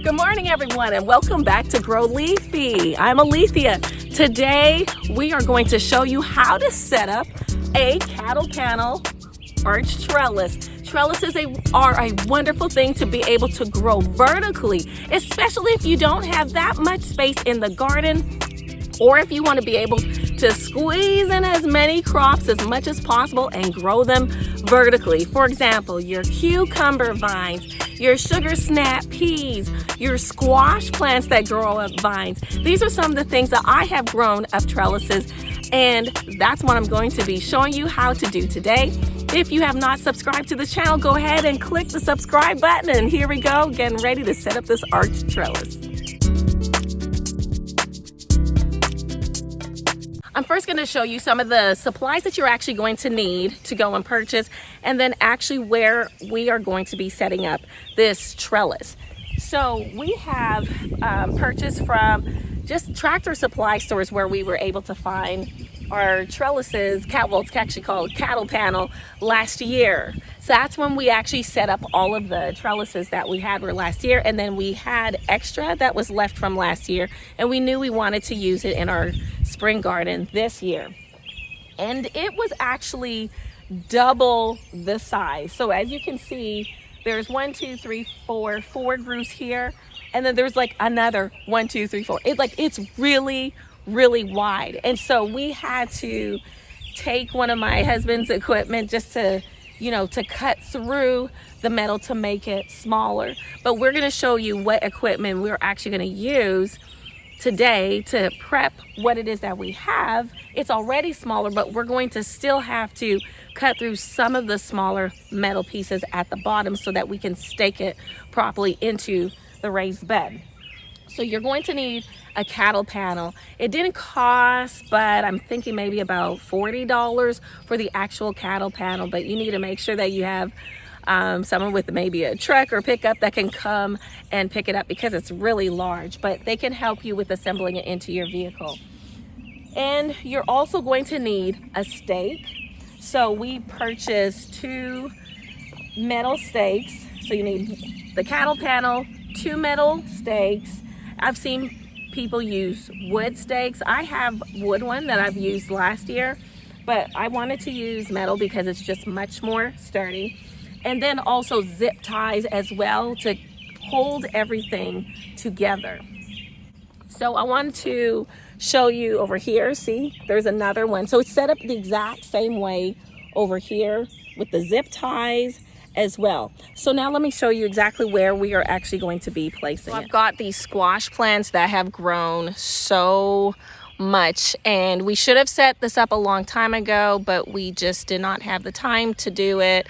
Good morning, everyone, and welcome back to Grow Leafy. I'm Alethea. Today, we are going to show you how to set up a cattle panel arch trellis. Trellises are a wonderful thing to be able to grow vertically, especially if you don't have that much space in the garden, or if you want to be able to squeeze in as many crops as much as possible and grow them vertically. For example, your cucumber vines, your sugar snap peas, your squash plants that grow up vines. These are some of the things that I have grown up trellises, and that's what I'm going to be showing you how to do today. If you have not subscribed to the channel, go ahead and click the subscribe button, and here we go, getting ready to set up this arch trellis. I'm first going to show you some of the supplies that you're actually going to need to go and purchase, and then actually where we are going to be setting up this trellis. So we have purchased from just tractor supply stores where we were able to find our trellises, it's actually called cattle panel, last year. So that's when we actually set up all of the trellises that we had were last year, and then we had extra that was left from last year, and we knew we wanted to use it in our spring garden this year. And it was actually double the size. So as you can see, there's 1, 2, 3, 4 grooves here, and then there's like another 1, 2, 3, 4. It's really wide. And so we had to take one of my husband's equipment just to cut through the metal to make it smaller. But we're going to show you what equipment we're actually going to use today to prep what it is that we have. It's already smaller, but we're going to still have to cut through some of the smaller metal pieces at the bottom so that we can stake it properly into the raised bed. So you're going to need a cattle panel. It didn't cost, but I'm thinking maybe about $40 for the actual cattle panel, but you need to make sure that you have someone with maybe a truck or pickup that can come and pick it up because it's really large, but they can help you with assembling it into your vehicle. And you're also going to need a stake. So we purchased 2 metal stakes. So you need the cattle panel, 2 metal stakes. I've seen people use wood stakes. I have wood one that I've used last year, but I wanted to use metal because it's just much more sturdy. And then also zip ties as well to hold everything together. So I wanted to show you over here. See, there's another one. So it's set up the exact same way over here with the zip ties as well. So now let me show you exactly where we are actually going to be placing it. I've got these squash plants that have grown so much, and we should have set this up a long time ago, but we just did not have the time to do it.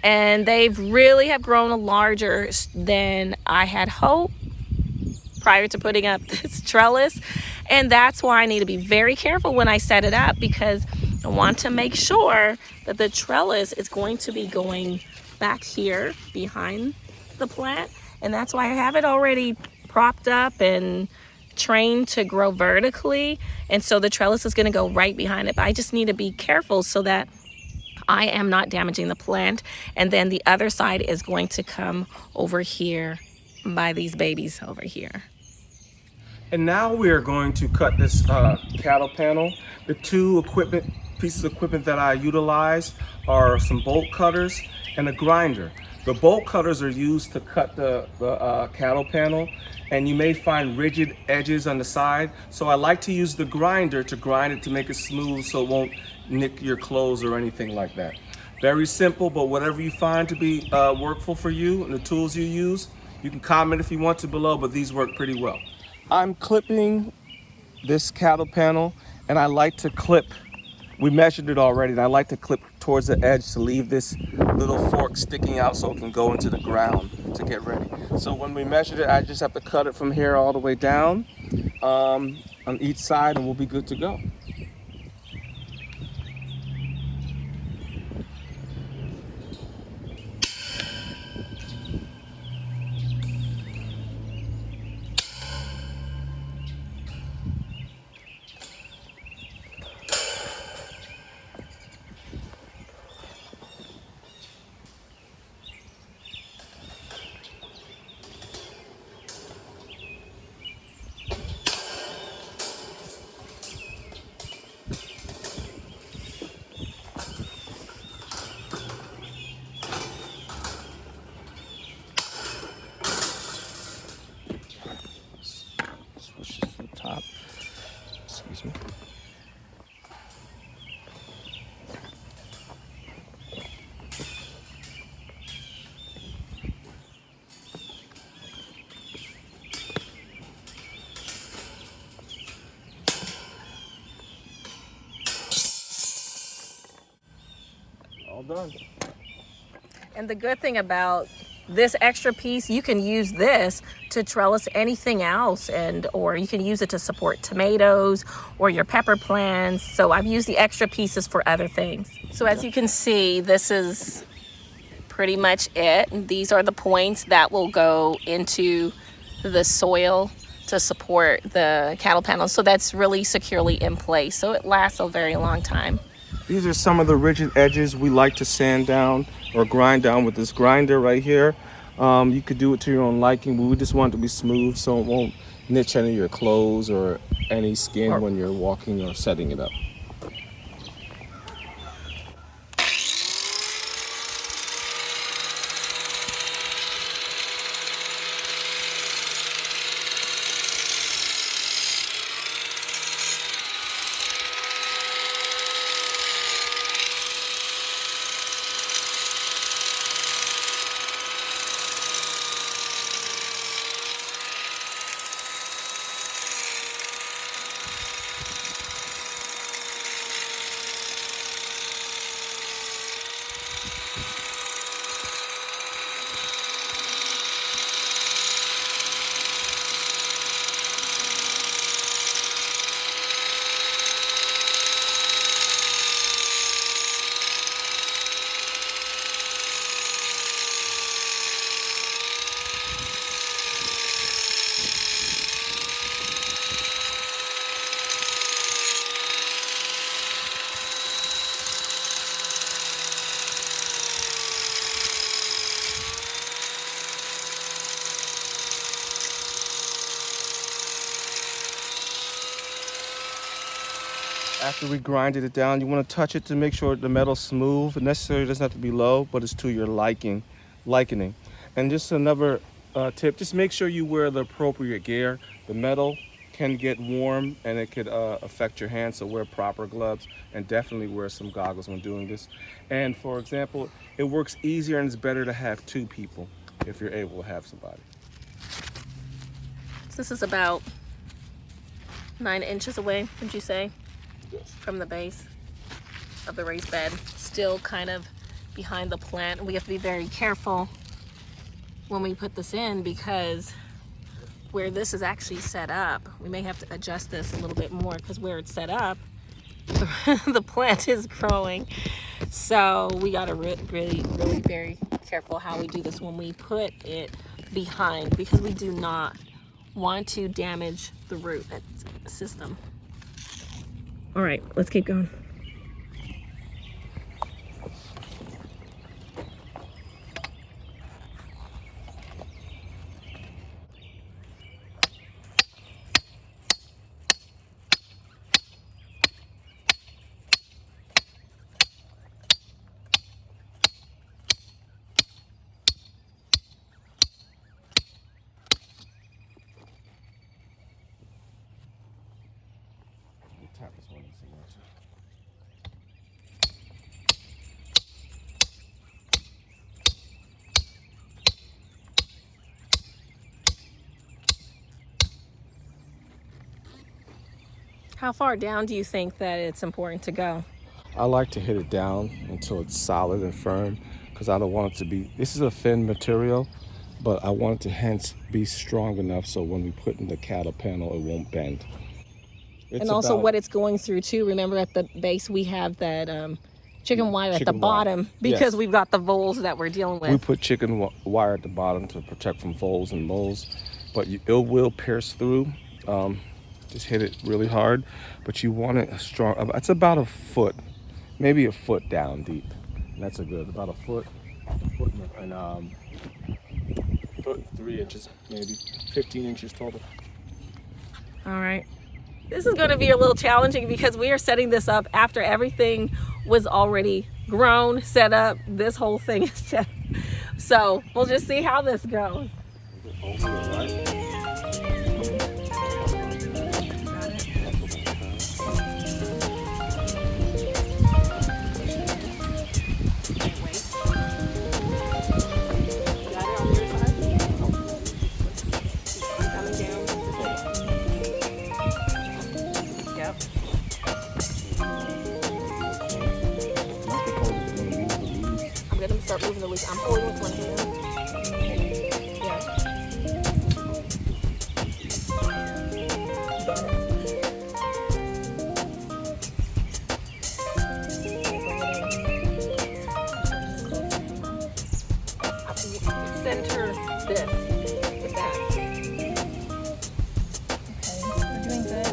And they've really have grown larger than I had hoped prior to putting up this trellis. And that's why I need to be very careful when I set it up, because I want to make sure that the trellis is going to be going back here behind the plant. And that's why I have it already propped up and trained to grow vertically. And so the trellis is going to go right behind it. But I just need to be careful so that I am not damaging the plant. And then the other side is going to come over here by these babies over here. And now we are going to cut this cattle panel. The 2 pieces of equipment that I utilize are some bolt cutters and a grinder. The bolt cutters are used to cut the cattle panel, and you may find rigid edges on the side. So I like to use the grinder to grind it to make it smooth so it won't nick your clothes or anything like that. Very simple, but whatever you find to be workful for you and the tools you use, you can comment if you want to below, but these work pretty well. I'm clipping this cattle panel, and I like to clip, we measured it already, and I like to clip towards the edge to leave this little fork sticking out so it can go into the ground to get ready. So when we measured it, I just have to cut it from here all the way down on each side, and we'll be good to go. done. And the good thing about this extra piece, you can use this to trellis anything else, or you can use it to support tomatoes or your pepper plants. So I've used the extra pieces for other things. So as you can see, this is pretty much it. And these are the points that will go into the soil to support the cattle panels. So that's really securely in place. So it lasts a very long time. These are some of the rigid edges we like to sand down or grind down with this grinder right here. You could do it to your own liking, but we just want it to be smooth so it won't niche any of your clothes or any skin when you're walking or setting it up. After we grinded it down, you want to touch it to make sure the metal's smooth. It necessarily doesn't have to be low, but it's to your likening. And just another tip, just make sure you wear the appropriate gear. The metal can get warm and it could affect your hands, so wear proper gloves and definitely wear some goggles when doing this. And for example, it works easier and it's better to have two people if you're able to have somebody. This is about 9 inches away, would you say? Yes. From the base of the raised bed, still kind of behind the plant. We have to be very careful when we put this in, because where this is actually set up, we may have to adjust this a little bit more, because where it's set up, the plant is growing. So we got to really very careful how we do this when we put it behind, because we do not want to damage the root system. All right, let's keep going. Tap this one and see what How far down do you think that it's important to go? I like to hit it down until it's solid and firm, because I don't want it to be, this is a thin material, but I want it to hence be strong enough so when we put in the cattle panel, it won't bend. And also what it's going through too. Remember, at the base we have that chicken wire at the bottom, because we've got the voles that we're dealing with. We put chicken wire at the bottom to protect from voles and moles, but it will pierce through. Just hit it really hard, but you want it strong. It's about a foot, maybe a foot down deep. And that's about a foot and 3 inches, maybe 15 inches total. All right. This is going to be a little challenging, because we are setting this up after everything was already grown, set up. This whole thing is set. So we'll just see how this goes. I'm holding with one hand. Yeah. Center this with that. Okay, we're doing good.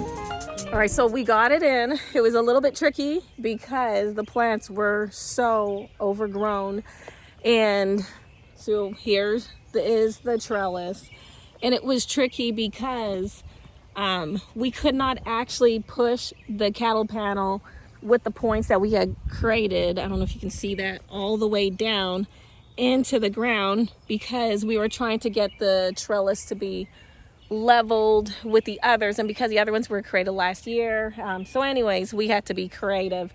All right, so we got it in. It was a little bit tricky because the plants were so overgrown. And so here's is the trellis. And it was tricky because we could not actually push the cattle panel with the points that we had created. I don't know if you can see that, all the way down into the ground, because we were trying to get the trellis to be leveled with the others, and because the other ones were created last year. So anyways, we had to be creative.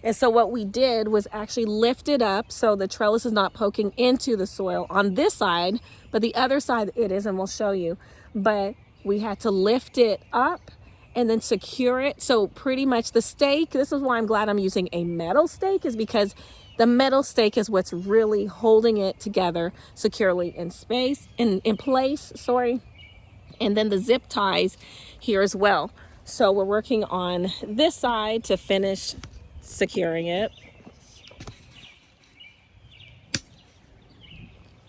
And so what we did was actually lift it up so the trellis is not poking into the soil on this side, but the other side it is, and we'll show you. But we had to lift it up and then secure it. So pretty much the stake, this is why I'm glad I'm using a metal stake, is because the metal stake is what's really holding it together securely in place, sorry. And then the zip ties here as well. So we're working on this side to finish securing it.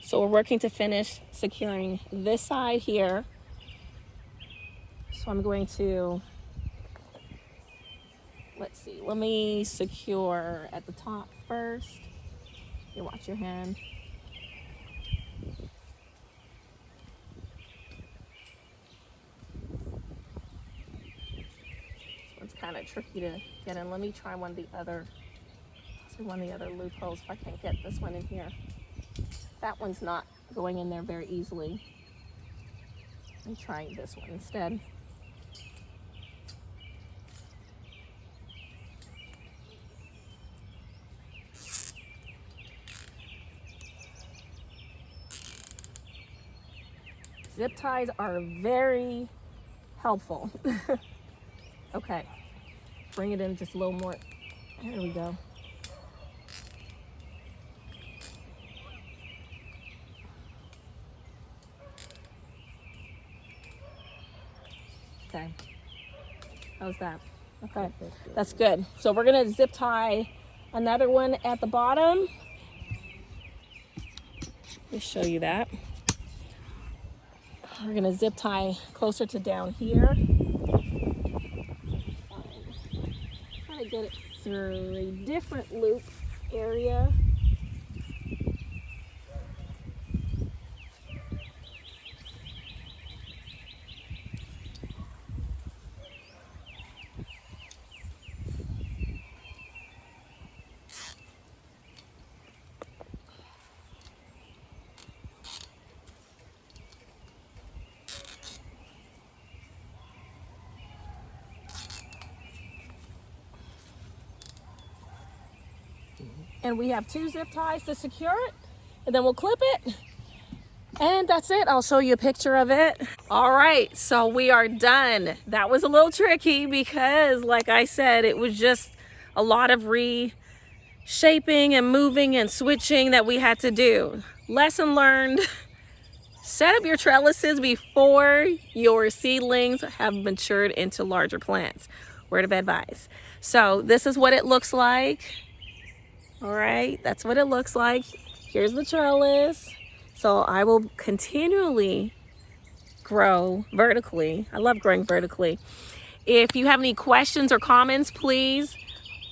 So we're working to finish securing this side here. So I'm going to, let's see, let me secure at the top first. You watch your hand. It's kind of tricky to get in. Let me try one of the other loopholes if I can't get this one in here. That one's not going in there very easily. Let me try this one instead. Zip ties are very helpful. Okay, bring it in just a little more. There we go. Okay, how's that? Okay, that's good. So we're gonna zip tie another one at the bottom. Let me show you that. We're gonna zip tie closer to down here. Try to get it through a different loop area. And we have 2 zip ties to secure it, and then we'll clip it. And that's it. I'll show you a picture of it. All right, so we are done. That was a little tricky because, like I said, it was just a lot of reshaping and moving and switching that we had to do. Lesson learned. Set up your trellises before your seedlings have matured into larger plants. Word of advice. So this is what it looks like. All right, that's what it looks like. Here's the trellis. So I will continually grow vertically. I love growing vertically. If you have any questions or comments, please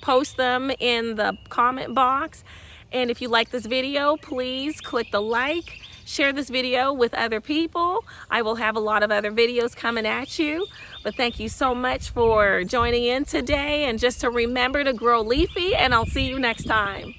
post them in the comment box. And if you like this video, please click the like, share this video with other people. I will have a lot of other videos coming at you. But thank you so much for joining in today. And just to remember to grow leafy, and I'll see you next time.